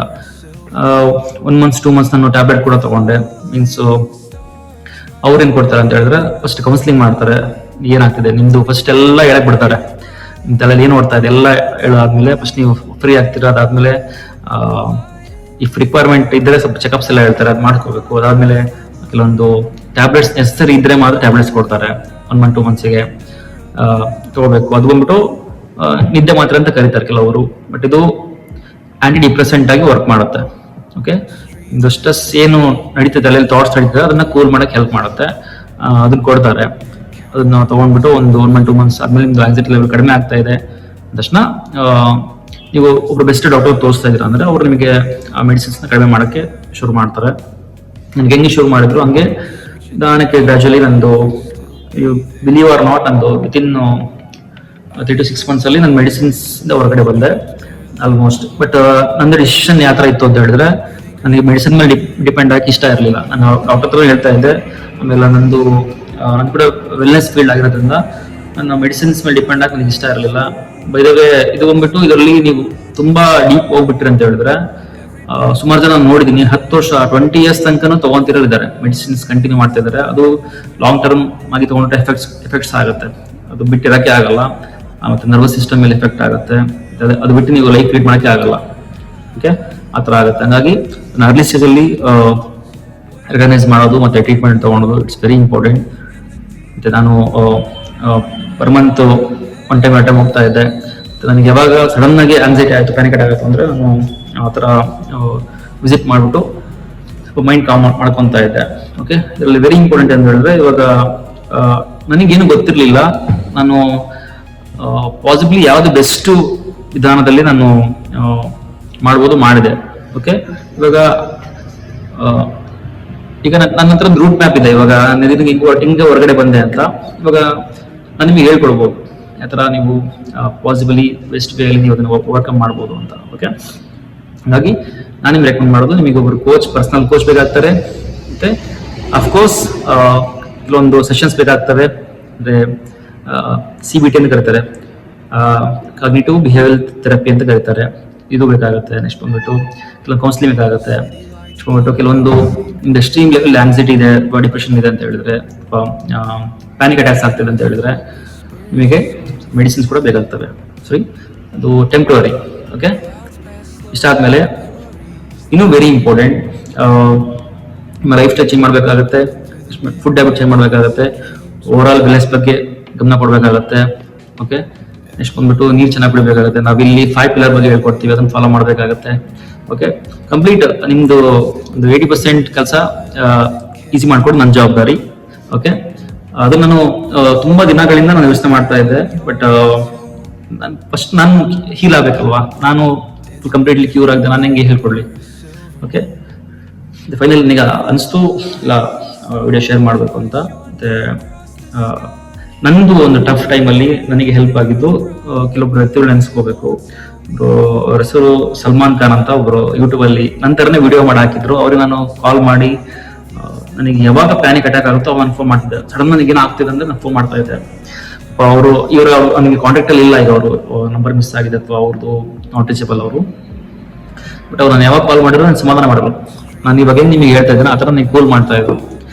1 ಮಂತ್ಸ್ 2 ಮಂತ್ಸ್ ನಾನು ಟ್ಯಾಬ್ಲೆಟ್ ಕೂಡ ತಗೊಂಡೆ. ಮೀನ್ಸ್ ಅವ್ರು ಏನ್ ಕೊಡ್ತಾರೆ ಅಂತ ಹೇಳಿದ್ರೆ, ಫಸ್ಟ್ ಕೌನ್ಸಿಲಿಂಗ್ ಮಾಡ್ತಾರೆ. ಏನಾಗ್ತಿದೆ ನಿಮ್ದು ಫಸ್ಟ್ ಎಲ್ಲ ಹೇಳಕ್ ಬಿಡ್ತಾರೆ. ನಿಮ್ ತಲೆಯಲ್ಲಿ ಏನ್ ಓಡ್ತಾ ಇದೆ ಎಲ್ಲ ಹೇಳಾದ್ಮೇಲೆ ಫಸ್ಟ್ ನೀವು ಫ್ರೀ ಆಗ್ತೀರಾ. ಅದಾದ್ಮೇಲೆ ಇಫ್ ರಿಕ್ವೈರ್ಮೆಂಟ್ ಇದ್ರೆ ಸ್ವಲ್ಪ ಚೆಕಪ್ಸ್ ಎಲ್ಲ ಹೇಳ್ತಾರೆ, ಅದ್ ಮಾಡ್ಕೋಬೇಕು. ಅದಾದ್ಮೇಲೆ ಕೆಲವೊಂದು ಟ್ಯಾಬ್ಲೆಟ್ಸ್ ನೆಸಸರಿ ಇದ್ರೆ ಮಾತ್ರ ಟ್ಯಾಬ್ಲೆಟ್ಸ್ ಕೊಡ್ತಾರೆ. 1 ಮಂತ್ 2 ಮಂತ್ಸ್ಗೆ ತಗೋಬೇಕು. ಅದು ಬಂದ್ಬಿಟ್ಟು ನಿದ್ದೆ ಮಾತ್ರ ಅಂತ ಕರೀತಾರೆ ಕೆಲವರು, ಬಟ್ ಇದು ಆಂಟಿ ಡಿಪ್ರೆಸೆಂಟ್ ಆಗಿ ವರ್ಕ್ ಮಾಡುತ್ತೆ. ಓಕೆ, ಇದು ಸ್ಟ್ರೆಸ್ ಏನು ನಡೀತದೆ ಅಲ್ಲಿ ಥಾಟ್ಸ್ ನಡೀತದೆ ಅದನ್ನ ಕೂಲ್ ಮಾಡಕ್ ಹೆಲ್ಪ್ ಮಾಡುತ್ತೆ. ಅದನ್ನ ಕೊಡ್ತಾರೆ. ಅದನ್ನ ತಗೊಂಡ್ಬಿಟ್ಟು ಒಂದು 1 ಮಂತ್ 2 ಮಂತ್ಸ್ ಆದ್ಮೇಲೆ ನಿಮ್ದು ಆಂಗ್ಸೈಟಿ ಲೆವೆಲ್ ಕಡಿಮೆ ಆಗ್ತಾ ಇದೆ ತಕ್ಷಣ ನೀವು ಒಬ್ರು ಬೆಸ್ಟ್ ಡಾಕ್ಟರ್ ತೋರಿಸ್ತಾ ಇದ್ದೀರಾ ಅಂದ್ರೆ ಅವ್ರು ನಿಮಗೆ ಆ ಮೆಡಿಸಿನ್ಸ್ ನ ಕಡಿಮೆ ಮಾಡಕ್ಕೆ ಶುರು ಮಾಡ್ತಾರೆ. ನನ್ಗೆ ಹೆಂಗೆ ಶುರು ಮಾಡಿದ್ರು ಹಂಗೆ ನಿಧಾನಕ್ಕೆ ಗ್ರಾಜುಯಲಿ ನಂದು, ಯು ಬಿಲೀವ್ ಆರ್ ನಾಟ್, ನಂದು ವಿತಿನ್ 3 to 6 months ಅಲ್ಲಿ ನನ್ನ ಮೆಡಿಸಿನ್ಸ್ ಹೊರಗಡೆ ಬಂದೆ ಆಲ್ಮೋಸ್ಟ್. ಬಟ್ ನಂದು ಡಿಸಿಷನ್ ಯಾವ ತರ ಇತ್ತು ಅಂತ ಹೇಳಿದ್ರೆ, ನನಗೆ ಮೆಡಿಸಿನ್ ಮೇಲೆ ಡಿಪೆಂಡ್ ಆಗಿ ಇಷ್ಟ ಇರಲಿಲ್ಲ. ನಾನು ಡಾಕ್ಟರ್ ಹತ್ರ ಹೇಳ್ತಾ ಇದ್ದೆ. ಆಮೇಲೆ ನಂದು ಕೂಡ ವೆಲ್ನೆಸ್ ಫೀಲ್ಡ್ ಆಗಿರೋದ್ರಿಂದ ನನ್ನ ಮೆಡಿಸಿನ್ಸ್ ಮೇಲೆ ಡಿಪೆಂಡ್ ಆಗಿ ನನಗೆ ಇಷ್ಟ ಇರಲಿಲ್ಲ. ಬೈದವೆ ಇದು ಬಂದ್ಬಿಟ್ಟು ಇದರಲ್ಲಿ ನೀವು ತುಂಬಾ ಡೀಪ್ ಹೋಗ್ಬಿಟ್ರಿ ಅಂತ ಹೇಳಿದ್ರೆ, ಸುಮಾರು ಜನ ನೋಡಿದೀನಿ 10 ವರ್ಷ 20 years ತನಕನೂ ತಗೊಂತಿರೋರಿದ್ದಾರೆ, ಮೆಡಿಸಿನ್ಸ್ ಕಂಟಿನ್ಯೂ ಮಾಡ್ತಾ ಇದ್ದಾರೆ. ಅದು ಲಾಂಗ್ ಟರ್ಮ್ ಆಗಿ ತಗೊಂಡ್ರೆ ಎಫೆಕ್ಟ್ಸ್ ಆಗುತ್ತೆ, ಅದು ಬಿಟ್ಟಿರಕ್ಕೆ ಆಗಲ್ಲ. ಮತ್ತೆ ನರ್ವಸ್ ಸಿಸ್ಟಮ್ ಮೇಲೆ ಎಫೆಕ್ಟ್ ಆಗುತ್ತೆ. ಅದು ಬಿಟ್ಟು ನೀವು ಲೈಫ್ ಲೀಡ್ ಮಾಡಕ್ಕೆ ಆಗಲ್ಲ. ಓಕೆ, ಆ ತರ ಆಗುತ್ತೆ. ಹಂಗಾಗಿ ಅರ್ಲಿ ಸ್ಟೇಜ್ ಅಲ್ಲಿ ರೆಕಗ್ನೈಸ್ ಮಾಡೋದು ಮತ್ತೆ ಟ್ರೀಟ್ಮೆಂಟ್ ತಗೊಳೋದು ಇಟ್ಸ್ ವೆರಿ ಇಂಪಾರ್ಟೆಂಟ್. ಮತ್ತೆ ನಾನು ಪರ್ ಮಂತ್ 1 ಟೈಮ್ ಹೋಗ್ತಾ ಇದ್ದೆ. ನನಗೆ ಯಾವಾಗ ಸಡನ್ ಆಗಿ ಆಂಗ್ಸೈಟಿ ಆಯ್ತು, ಪ್ಯಾನಿಕ್ ಅಟ್ಯಾಕ್ ಆಯ್ತು ಅಂದ್ರೆ ನಾನು ಆ ಥರ ವಿಸಿಟ್ ಮಾಡಿಬಿಟ್ಟು ಮೈಂಡ್ ಕಾಮ್ ಮಾಡ್ಕೊತ ಇದ್ದೆ. ಓಕೆ, ಇದರಲ್ಲಿ ವೆರಿ ಇಂಪಾರ್ಟೆಂಟ್ ಅಂತ ಹೇಳಿದ್ರೆ, ಇವಾಗ ನನಗೇನು ಗೊತ್ತಿರಲಿಲ್ಲ. ನಾನು ಪಾಸಿಬ್ಲಿ ಯಾವ್ದು ಬೆಸ್ಟ್ ವಿಧಾನದಲ್ಲಿ ನಾನು ಮಾಡಿದೆ. ಓಕೆ, ಇವಾಗ ಈಗ ನನ್ನ ಹತ್ರ ಒಂದು ರೂಟ್ ಮ್ಯಾಪ್ ಇದೆ. ಇವಾಗ ಹಿಂಗೆ ಹೊರಗಡೆ ಬಂದೆ ಅಂತ ಇವಾಗ ನಾನು ನಿಮಗೆ ಹೇಳ್ಕೊಡ್ಬೋದು ಯಾವ ಥರ ನೀವು ಪಾಸಿಬಲಿ ಬೆಸ್ಟ್ ವೇ ಅಲ್ಲಿ ನೀವು ಅದನ್ನು ಓವರ್ಕಮ್ ಮಾಡ್ಬೋದು ಅಂತ. ಓಕೆ, ಹಾಗಾಗಿ ನಾನು ನಿಮ್ಗೆ ರೆಕಮೆಂಡ್ ಮಾಡೋದು, ನಿಮಗೆ ಒಬ್ಬರು ಪರ್ಸನಲ್ ಕೋಚ್ ಬೇಕಾಗ್ತಾರೆ. ಮತ್ತೆ ಅಫ್ಕೋರ್ಸ್ ಕೆಲವೊಂದು ಸೆಷನ್ಸ್ ಬೇಕಾಗ್ತವೆ. ಅಂದ್ರೆ CBT ಅಂತ ಕರೀತಾರೆ, ಕಾಗ್ನಿಟಿವ್ ಬಿಹೇವಿಯರಲ್ ಥೆರಪಿ ಅಂತ ಕರೀತಾರೆ. ಇದು ಬೇಕಾಗುತ್ತೆ. ನೆಕ್ಸ್ಟ್ ಬಂದ್ಬಿಟ್ಟು ಕೆಲವೊಂದು ಕೌನ್ಸಿಲಿಂಗ್ ಬೇಕಾಗುತ್ತೆ. ನೆಕ್ಸ್ಟ್ ಬಂದ್ಬಿಟ್ಟು ಕೆಲವೊಂದು ಎಕ್ಸ್ಟ್ರೀಮ್ ಲೆವೆಲ್ ಆಂಗ್ಸೈಟಿ ಇದೆ, ಡಿಪ್ರೆಷನ್ ಇದೆ ಅಂತ ಹೇಳಿದ್ರೆ, ಪ್ಯಾನಿಕ್ ಅಟ್ಯಾಕ್ಸ್ ಆಗ್ತಿದೆ ಅಂತ ಹೇಳಿದ್ರೆ ನಿಮಗೆ ಮೆಡಿಸಿನ್ಸ್ ಕೂಡ ಬೇಕಾಗ್ತವೆ. ಸರಿ, ಅದು ಟೆಂಪ್ರವರಿ. ಓಕೆ, ಇಷ್ಟಾದ್ಮೇಲೆ ಇನ್ನೂ ವೆರಿ ಇಂಪಾರ್ಟೆಂಟ್, ನಿಮ್ಮ ಲೈಫ್ ಸ್ಟೈಲ್ ಚೇಂಜ್ ಮಾಡಬೇಕಾಗುತ್ತೆ, ಫುಡ್ ಹ್ಯಾಬಿಟ್ ಚೇಂಜ್ ಮಾಡಬೇಕಾಗುತ್ತೆ, ಓವರ್ ಆಲ್ ವೆಲ್ನೆಸ್ ಬಗ್ಗೆ ಗಮನ ಕೊಡಬೇಕಾಗುತ್ತೆ. ಓಕೆ, ನೆಕ್ಸ್ಟ್ ಬಂದ್ಬಿಟ್ಟು ನೀರು ಚೆನ್ನಾಗಿ ಬಿಡಬೇಕಾಗುತ್ತೆ. ನಾವಿಲ್ಲಿ 5 ಪಿಲ್ಲರ್ ಬಗ್ಗೆ ಹೇಳ್ಕೊಡ್ತೀವಿ, ಅದನ್ನು ಫಾಲೋ ಮಾಡಬೇಕಾಗುತ್ತೆ. ಓಕೆ, ಕಂಪ್ಲೀಟ್ ನಿಮ್ದು ಒಂದು 80% ಕೆಲಸ ಈಸಿ ಮಾಡ್ಕೊಡು ನನ್ನ ಜವಾಬ್ದಾರಿ. ಓಕೆ, ಅದು ನಾನು ತುಂಬಾ ದಿನಗಳಿಂದ ನಾನು ಯೋಚನೆ ಮಾಡ್ತಾ ಇದ್ದೆ. ಬಟ್ ಫಸ್ಟ್ ನಾನು ಹೀಲ್ ಆಗ್ಬೇಕಲ್ವಾ, ನಾನು ಕಂಪ್ಲೀಟ್ಲಿ ಕ್ಯೂರ್ ಆಗದೆ ನಾನು ಹೆಂಗೆ ಹೇಳ್ಕೊಡ್ಲಿ. ಓಕೆ, ಫೈನಲ್ ನನಗೆ ಅನಿಸ್ತು ಇಲ್ಲ ವಿಡಿಯೋ ಶೇರ್ ಮಾಡಬೇಕು ಅಂತ. ಮತ್ತೆ ನಂದು ಒಂದು ಟಫ್ ಟೈಮಲ್ಲಿ ನನಗೆ ಹೆಲ್ಪ್ ಆಗಿದ್ದು ಕೆಲವೊಬ್ರು ವ್ಯಕ್ತಿಗಳು ನೆನೆಸ್ಕೋಬೇಕು. ಅವ್ರ ಹೆಸರು ಸಲ್ಮಾನ್ ಖಾನ್ ಅಂತ ಒಬ್ರು ಯೂಟ್ಯೂಬಲ್ಲಿ ನಂತರನೇ ವಿಡಿಯೋ ಮಾಡಿ ಹಾಕಿದ್ರು. ಅವ್ರಿಗೆ ನಾನು ಕಾಲ್ ಮಾಡಿ ನನಗೆ ಯಾವಾಗ ಪ್ಯಾನಿಕ್ ಅಟ್ಯಾಕ್ ಆಗುತ್ತೋ ಅವಾಗ ಫೋನ್ ಮಾಡ್ತಿದ್ದೆ. ಸಡನ್ ನನಗೆ ಏನೋ ಆಗ್ತಿದೆ ಅಂದ್ರೆ ನಾನು ಫೋನ್ ಮಾಡ್ತಾ ಇದ್ದೆ. ಇವರು ನನಗೆ ಕಾಂಟ್ಯಾಕ್ಟ್ ಅಲ್ಲಿ ಇಲ್ಲ, ಈಗ ಅವರು ನಂಬರ್ ಮಿಸ್ ಆಗಿದೆ ಅಥವಾ ಅವ್ರದ್ದು ನಾಟ್ ರೀಚಬಲ್ ಅವರು. ಬಟ್ ಅವ್ರು ನಾನು ಯಾವಾಗ ಕಾಲ್ ಮಾಡಿದ್ರು ನಾನು ಸಮಾಧಾನ ಮಾಡಿದ್ರು. ನಾನು ಇವಾಗ ಏನ್ ನಿಮಗೆ ಹೇಳ್ತಾ ಇದ್ದೇನೆ ಆ ಥರ ನೀವು ಕೂಲ್ ಮಾಡ್ತಾ ಇದ್ರು.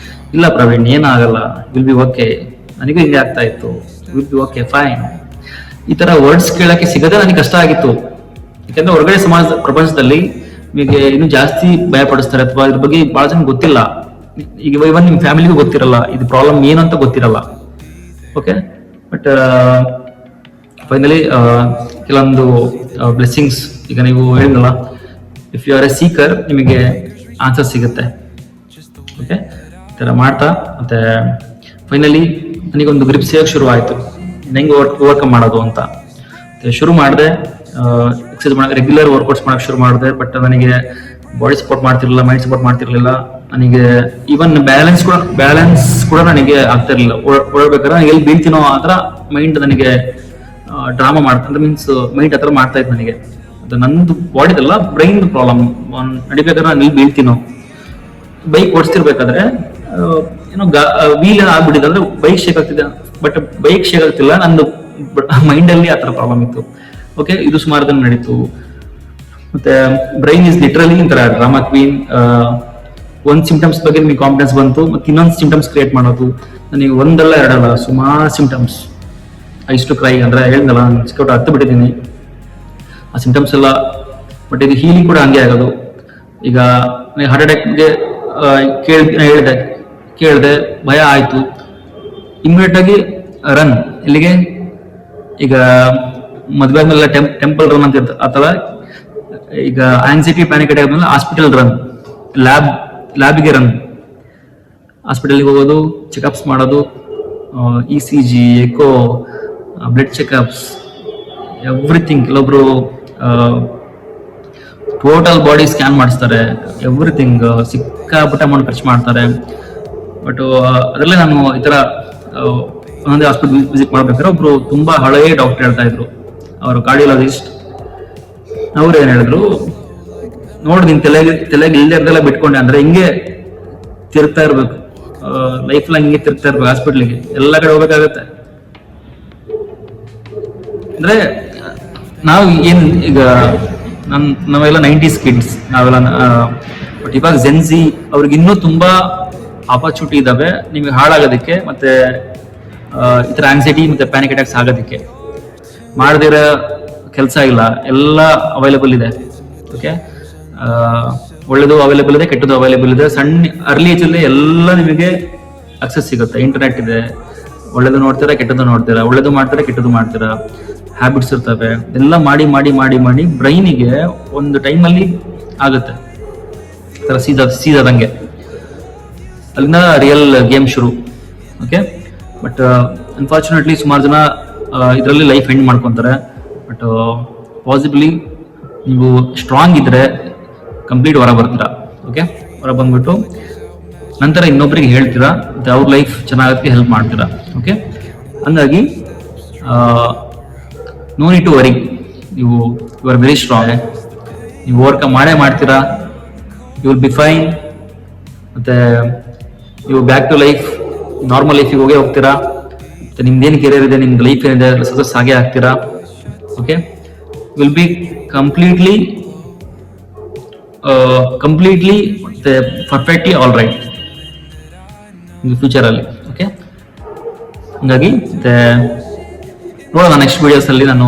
ಇಲ್ಲ ಪ್ರವೀಣ್, ಏನಾಗಲ್ಲ, ವಿಲ್ ಬಿ ಓಕೆ, ನನಗೂ ಹಿಂಗೆ ಆಗ್ತಾ ಇತ್ತು, ವಿಲ್ ಬಿ ಓಕೆ ಫೈನ್. ಈ ತರ ವರ್ಡ್ಸ್ ಕೇಳಕ್ಕೆ ಸಿಗದೆ ನನಗೆ ಕಷ್ಟ ಆಗಿತ್ತು. ಯಾಕಂದ್ರೆ ಹೊರಗಡೆ ಪ್ರಪಂಚದಲ್ಲಿ ನಿಮಗೆ ಇನ್ನೂ ಜಾಸ್ತಿ ಭಯ ಪಡಿಸ್ತಾರೆ ಅಥವಾ ಇದ್ರ ಬಗ್ಗೆ ಬಹಳ ಜನ ಗೊತ್ತಿಲ್ಲ. ಈಗ ಇವನ್ ನಿಮ್ಮ ಫ್ಯಾಮಿಲಿಗೂ ಗೊತ್ತಿರಲ್ಲ ಇದು ಪ್ರಾಬ್ಲಮ್ ಏನು ಅಂತ ಗೊತ್ತಿರಲ್ಲ. ಓಕೆ, ಬಟ್ ಫೈನಲಿ ಕೆಲವೊಂದು ಬ್ಲೆಸ್ಸಿಂಗ್ಸ್, ಈಗ ನೀವು ಹೇಳಿದ್ರಲ್ಲ, if you are a seeker ನಿಮಗೆ ಆನ್ಸರ್ ಸಿಗುತ್ತೆ. ಓಕೆ, ಈ ಥರ ಮಾಡ್ತಾ ಮತ್ತೆ ಫೈನಲಿ ನನಗೊಂದು ಗ್ರಿಪ್ ಸಿಗೋಕ್ಕೆ ಶುರು ಆಯಿತು, ಹೆಂಗೆ ಓವರ್ಕಮ್ ಮಾಡೋದು ಅಂತ. ಶುರು ಮಾಡಿದೆ, ಎಕ್ಸರ್ಸೈಸ್ ಮಾಡೋಕೆ ರೆಗ್ಯುಲರ್ ವರ್ಕೌಟ್ಸ್ ಮಾಡೋಕೆ ಶುರು ಮಾಡಿದೆ. ಬಟ್ ನನಗೆ ಬಾಡಿ ಸಪೋರ್ಟ್ ಮಾಡ್ತಿರ್ಲಿಲ್ಲ, ಮೈಂಡ್ ಸಪೋರ್ಟ್ ಮಾಡ್ತಿರ್ಲಿಲ್ಲ. ನನಗೆ ಈವನ್ ಬ್ಯಾಲೆನ್ಸ್ ಕೂಡ ನನಗೆ ಆಗ್ತಿರ್ಲಿಲ್ಲ. ಓಡಬೇಕಾದ್ರೆ ನನಗೆ ಎಲ್ಲಿ ಬೀಳ್ತೀನೋ ಆ ಥರ ಮೈಂಡ್ ನನಗೆ ಡ್ರಾಮಾ ಮಾಡ್ತಾ, ಮೀನ್ಸ್ ಮೈಂಡ್ ಆ ಥರ ಮಾಡ್ತಾ ಇತ್ತು ನನಗೆ. ಅದು ನಂದು ಬಾಡಿದಲ್ಲ, ಬ್ರೈನ್ ಪ್ರಾಬ್ಲಮ್. ನಡಿಬೇಕಾದ್ರೆ ನಾನು ಎಲ್ಲಿ ಬೀಳ್ತೀನೋ, ಬೈಕ್ ಓಡಿಸ್ತಿರ್ಬೇಕಾದ್ರೆ ಏನೋ ವೀಲ್ ಏನೋ ಆಗ್ಬಿಟ್ಟಿದೆ ಅಂದ್ರೆ ಬೈಕ್ ಶೇಕ್ ಆಗ್ತಿದೆ, ಬಟ್ ಬೈಕ್ ಶೇಕ್ ಆಗ್ತಿಲ್ಲ, ನಂದು ಮೈಂಡಲ್ಲಿ ಆ ಥರ ಪ್ರಾಬ್ಲಮ್ ಇತ್ತು. ಓಕೆ, ಇದು ಸುಮಾರು ದಿನ ನಡೀತು. ಮತ್ತೆ ಬ್ರೈನ್ ಇಸ್ ಲಿಟ್ರಲಿ ಒಂಥರ ಡ್ರಾಮಾ ಕ್ವೀನ್. ಒಂದ್ ಸಿಂಪ್ಟಮ್ಸ್ ಬಗ್ಗೆ ನಿಮಗೆ ಕಾನ್ಫಿಡೆನ್ಸ್ ಬಂತು, ಮತ್ತೆ ಇನ್ನೊಂದು ಸಿಂಪ್ಟಮ್ಸ್ ಕ್ರಿಯೇಟ್ ಮಾಡೋದು. ನನಗೆ ಒಂದಲ್ಲ ಎರಡಲ್ಲ ಸುಮಾರು ಸಿಂಪ್ಟಮ್ಸ್. ಇಷ್ಟು ಕ್ರೈ ಅಂದ್ರೆ ಹೇಳಿದ್ನಲ್ಲ, ಸಿಕ್ಕಾಪಟ್ಟೆ ಹತ್ತು ಬಿಟ್ಟಿದ್ದೀನಿ ಆ ಸಿಂಪ್ಟಮ್ಸ್ ಎಲ್ಲ. ಬಟ್ ಇದು ಹೀಲಿಂಗ್ ಕೂಡ ಹಂಗೆ ಆಗೋದು. ಈಗ ಹಾರ್ಟ್ ಅಟ್ಯಾಕ್ಗೆ ಕೇಳಿದೆ, ಭಯ ಆಯ್ತು, ಇಮಿಡಿಯೇಟ್ ಆಗಿ ರನ್ ಇಲ್ಲಿಗೆ. ಈಗ ಮದುವೆ ಆದ್ಮೇಲೆ ಟೆಂಪಲ್ ರನ್ ಅಂತ ಇರ್ತದೆ, ಆ ಥರ ಈಗ ಆಂಗ್ಸೈಟಿ ಪ್ಯಾನಿಕ್ ಅಟ್ಯಾಕ್ ಆದ್ಮೇಲೆ ಹಾಸ್ಪಿಟಲ್ ರನ್, ಲ್ಯಾಬ್ಗೆ ರನ್, ಹಾಸ್ಪಿಟಲ್ಗೆ ಹೋಗೋದು, ಚೆಕಪ್ಸ್ ಮಾಡೋದು, ECG, echo, blood checkups, everything. ಕೆಲವೊಬ್ರು ಟೋಟಲ್ ಬಾಡಿ ಸ್ಕ್ಯಾನ್ ಮಾಡಿಸ್ತಾರೆ, ಎವ್ರಿಥಿಂಗ್. ಸಿಕ್ಕಾಪಟ್ಟೆ ಅಮೌಂಟ್ ಖರ್ಚು ಮಾಡ್ತಾರೆ. ಬಟ್ ಅದರಲ್ಲೇ ನಾನು ಈ ಥರ ಒಂದೊಂದೇ ಹಾಸ್ಪಿಟಲ್ ವಿಸಿಟ್ ಮಾಡ್ಬೇಕಾದ್ರೆ ಒಬ್ರು ತುಂಬಾ ಹಳೆಯ ಡಾಕ್ಟರ್ ಹೇಳ್ತಾ ಇದ್ರು, ಅವರು ಕಾರ್ಡಿಯಾಲಜಿಸ್ಟ್. ಅವ್ರು ಏನ್ ಹೇಳಿದ್ರು, ನೋಡ್ ನಿನ್ ತಲೆಗೆ ಇಲ್ಲದೆಲ್ಲ ಬಿಟ್ಕೊಂಡೆ ಅಂದ್ರೆ ಹಿಂಗೆ ತಿರ್ತಾ ಇರ್ಬೇಕು, ಲೈಫ್ ಲಾಂಗ್ ಹಿಂಗೆ ತಿರ್ತಾ ಇರ್ಬೇಕು, ಹಾಸ್ಪಿಟ್ಲಿಗೆ ಎಲ್ಲ ಕಡೆ ಹೋಗ್ಬೇಕಾಗತ್ತೆ. ಅಂದ್ರೆ ನಾವು ಏನ್ ಈಗ ನಾವೆಲ್ಲ 90s ಕಿಡ್ಸ್ ನಾವೆಲ್ಲ. ಬಟ್ ಇವಾಗ ಜೆನ್ಸಿ ಅವ್ರಿಗೆ ಇನ್ನೂ ತುಂಬಾ ಆಪರ್ಚುನಿಟಿ ಇದಾವೆ ನಿಮ್ಗೆ ಹಾಳಾಗೋದಕ್ಕೆ, ಮತ್ತೆ ಈ ತರ ಆಂಗ್ಸೈಟಿ ಮತ್ತೆ ಪ್ಯಾನಿಕ್ ಅಟ್ಯಾಕ್ಸ್ ಆಗೋದಕ್ಕೆ. ಮಾಡದಿರೋ ಕೆಲಸ ಇಲ್ಲ, ಎಲ್ಲ ಅವೈಲೇಬಲ್ ಇದೆ. ಓಕೆ, ಒಳ್ಳೇದು ಅವೈಲೇಬಲ್ ಇದೆ, ಕೆಟ್ಟದ್ದು ಅವೈಲೇಬಲ್ ಇದೆ. ಸಣ್ಣ ಅರ್ಲಿ ಏಜ್ ಅಲ್ಲಿ ಎಲ್ಲ ನಿಮಗೆ ಅಕ್ಸೆಸ್ ಸಿಗುತ್ತೆ. ಇಂಟರ್ನೆಟ್ ಇದೆ, ಒಳ್ಳೇದು ನೋಡ್ತೀರಾ, ಕೆಟ್ಟದ್ದು ನೋಡ್ತೀರಾ, ಒಳ್ಳೇದು ಮಾಡ್ತೀರಾ, ಕೆಟ್ಟದ್ದು ಮಾಡ್ತೀರಾ, ಹ್ಯಾಬಿಟ್ಸ್ ಇರ್ತವೆ. ಎಲ್ಲ ಮಾಡಿ ಮಾಡಿ ಮಾಡಿ ಮಾಡಿ ಬ್ರೈನಿಗೆ ಒಂದು ಟೈಮಲ್ಲಿ ಆಗುತ್ತೆ ತರ ಸೀದಾದಂಗೆ. ಅಲ್ಲಿಂದ ರಿಯಲ್ ಗೇಮ್ ಶುರು. ಓಕೆ, ಬಟ್ ಅನ್ಫಾರ್ಚುನೇಟ್ಲಿ ಸುಮಾರು ಜನ ಇದರಲ್ಲಿ ಲೈಫ್ ಎಂಡ್ ಮಾಡ್ಕೊತಾರೆ. ಬಟ್ ಪಾಸಿಬಲಿ ನೀವು ಸ್ಟ್ರಾಂಗ್ ಇದ್ರೆ ಕಂಪ್ಲೀಟ್ ಹೊರ ಬರ್ತೀರಾ. ಓಕೆ, ಹೊರ ಬಂದ್ಬಿಟ್ಟು ನಂತರ ಇನ್ನೊಬ್ರಿಗೆ ಹೇಳ್ತೀರಾ, ಮತ್ತೆ ಅವ್ರ ಲೈಫ್ ಚೆನ್ನಾಗಕ್ಕೆ ಹೆಲ್ಪ್ ಮಾಡ್ತೀರಾ. ಓಕೆ, ಹಂಗಾಗಿ no need to worry, you are very strong. ನೀವು ಓವರ್ಕಮ್ ಮಾಡ್ತೀರಾ, ಯು ವಿಲ್ ಬಿ ಫೈನ್. ಮತ್ತೆ ನೀವು ಬ್ಯಾಕ್ ಟು ಲೈಫ್, ನಾರ್ಮಲ್ ಲೈಫಿಗೆ ಹೋಗ್ತೀರಾ. ಮತ್ತೆ ನಿಮ್ದೇನು ಕೆರಿಯರ್ ಇದೆ, ನಿಮ್ದು ಲೈಫ್ ಏನಿದೆ ಸಕ್ಸಸ್ ಆಗೇ ಆಗ್ತೀರಾ. ಓಕೆ, ವಿಲ್ ಬಿ ಕಂಪ್ಲೀಟ್ಲಿ ಮತ್ತೆ perfectly all right in future ಅಲ್ಲಿ. ಓಕೆ, ಹಂಗಾಗಿ ಮತ್ತೆ ನೋಡೋಣ ನೆಕ್ಸ್ಟ್ ವಿಡಿಯೋಸ್ ಅಲ್ಲಿ ನಾನು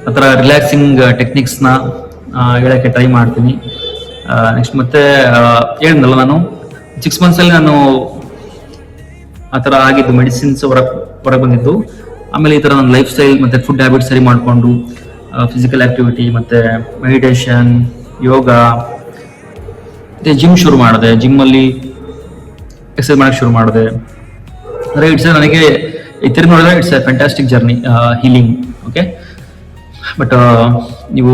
ಆ ಥರ ರಿಲ್ಯಾಕ್ಸಿಂಗ್ ಟೆಕ್ನಿಕ್ಸ್ನ ಹೇಳಕ್ಕೆ ಟ್ರೈ ಮಾಡ್ತೀನಿ. ನೆಕ್ಸ್ಟ್ ಮತ್ತೆ ಹೇಳಿದ್ನಲ್ಲ, ನಾನು 6 months ಅಲ್ಲಿ ನಾನು ಆ ಥರ ಆಗಿದ್ದು, ಮೆಡಿಸಿನ್ಸ್ ಹೊರಗೆ ಬಂದಿದ್ದು. ಆಮೇಲೆ ಈ ಥರ ನನ್ನ ಲೈಫ್ ಸ್ಟೈಲ್ ಮತ್ತೆ ಫುಡ್ ಹ್ಯಾಬಿಟ್ ಸರಿ ಮಾಡಿಕೊಂಡು ಫಿಸಿಕಲ್ ಆಕ್ಟಿವಿಟಿ ಮತ್ತೆ ಮೆಡಿಟೇಷನ್, ಯೋಗ, ಮತ್ತೆ ಜಿಮ್ ಶುರು ಮಾಡಿದೆ. ಜಿಮ್ಮಲ್ಲಿ ಎಕ್ಸರ್ಸೈಸ್ ಮಾಡೋಕ್ಕೆ ಶುರು ಮಾಡಿದೆ. ಅಂದರೆ ಇಟ್ಸ್ ನನಗೆ ತಿರುಗಿ ನೋಡಿದ್ರೆ it's A fantastic journey, healing. Okay, but ನೀವು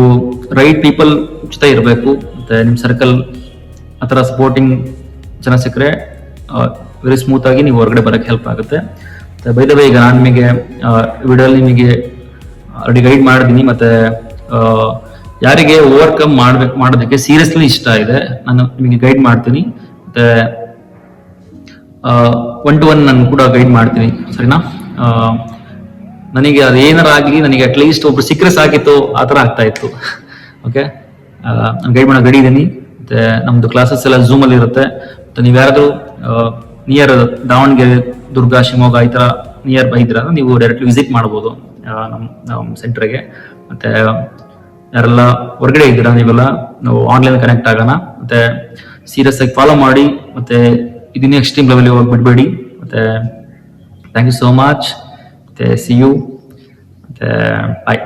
ರೈಟ್ ಪೀಪಲ್ ಜೊತೆ ಇರಬೇಕು, ಮತ್ತೆ ನಿಮ್ಮ ಸರ್ಕಲ್ ಆ ಥರ ಸಪೋರ್ಟಿಂಗ್ ಜನ ಸಿಕ್ಕರೆ ವೆರಿ ಸ್ಮೂತ್ ಆಗಿ ನೀವು ಹೊರಗಡೆ ಬರೋಕ್ಕೆ ಹೆಲ್ಪ್ ಆಗುತ್ತೆ. ಬೈ ದ ವೇ, ಈಗ ನಾನು ನಿಮಗೆ ವಿಡಿಯೋಲಿ ನಿಮಗೆ ಆಲ್ರೆಡಿ ಗೈಡ್ ಮಾಡಿದ್ದೀನಿ. ಮತ್ತೆ ಯಾರಿಗೆ ಓವರ್ಕಮ್ ಮಾಡೋದಕ್ಕೆ ಸೀರಿಯಸ್ಲಿ ಇಷ್ಟ ಇದೆ, ನಾನು ನಿಮಗೆ ಗೈಡ್ ಮಾಡ್ತೀನಿ. ಮತ್ತೆ 1-to-1 ನಾನು ಕೂಡ ಗೈಡ್ ಮಾಡ್ತೀನಿ, ಸರಿನಾ? ನನಗೆ ಅದು ಏನಾರ ಆಗಲಿ, ನನಗೆ ಅಟ್ಲೀಸ್ಟ್ ಒಬ್ರು ಸಿಕ್ಕರೆ ಸಾಕಿತ್ತು, ಆ ಥರ ಆಗ್ತಾ ಇತ್ತು. ಓಕೆ, ನಾನು ಗೈಡ್ ಮಾಡೋಕೆ ರೆಡಿ ಇದ್ದೀನಿ. ಮತ್ತೆ ನಮ್ದು ಕ್ಲಾಸಸ್ ಎಲ್ಲ ಝೂಮಲ್ಲಿ ಇರುತ್ತೆ. ಮತ್ತೆ ನೀವು ಯಾರಾದರೂ ನಿಯರ್ ದಾವಣಗೆರೆ, ದುರ್ಗಾ, ಶಿವಮೊಗ್ಗ ಈ ಥರ ನಿಯರ್ ಬೈ ಇದ್ರೆ ನೀವು ಡೈರೆಕ್ಟ್ಲಿ ವಿಸಿಟ್ ಮಾಡ್ಬೋದು ನಮ್ಮ ಸೆಂಟ್ರಿಗೆ. ಮತ್ತೆ ಯಾರೆಲ್ಲ ಹೊರಗಡೆ ಇದ್ದೀರಾ ನೀವೆಲ್ಲ ನಾವು ಆನ್ಲೈನ್ ಕನೆಕ್ಟ್ ಆಗೋಣ. ಮತ್ತೆ ಸೀರಿಯಸ್ ಆಗಿ ಫಾಲೋ ಮಾಡಿ, ಮತ್ತೆ ಇದನ್ನೇ ಎಕ್ಸ್ಟ್ರೀಮ್ ಲೆವೆಲ್ ಹೋಗಿ ಬಿಡಬೇಡಿ. ಮತ್ತೆ ಥ್ಯಾಂಕ್ ಯು ಸೋ ಮಚ್. ಮತ್ತೆ ಸಿ ಯು. ಮತ್ತೆ ಬಾಯ್.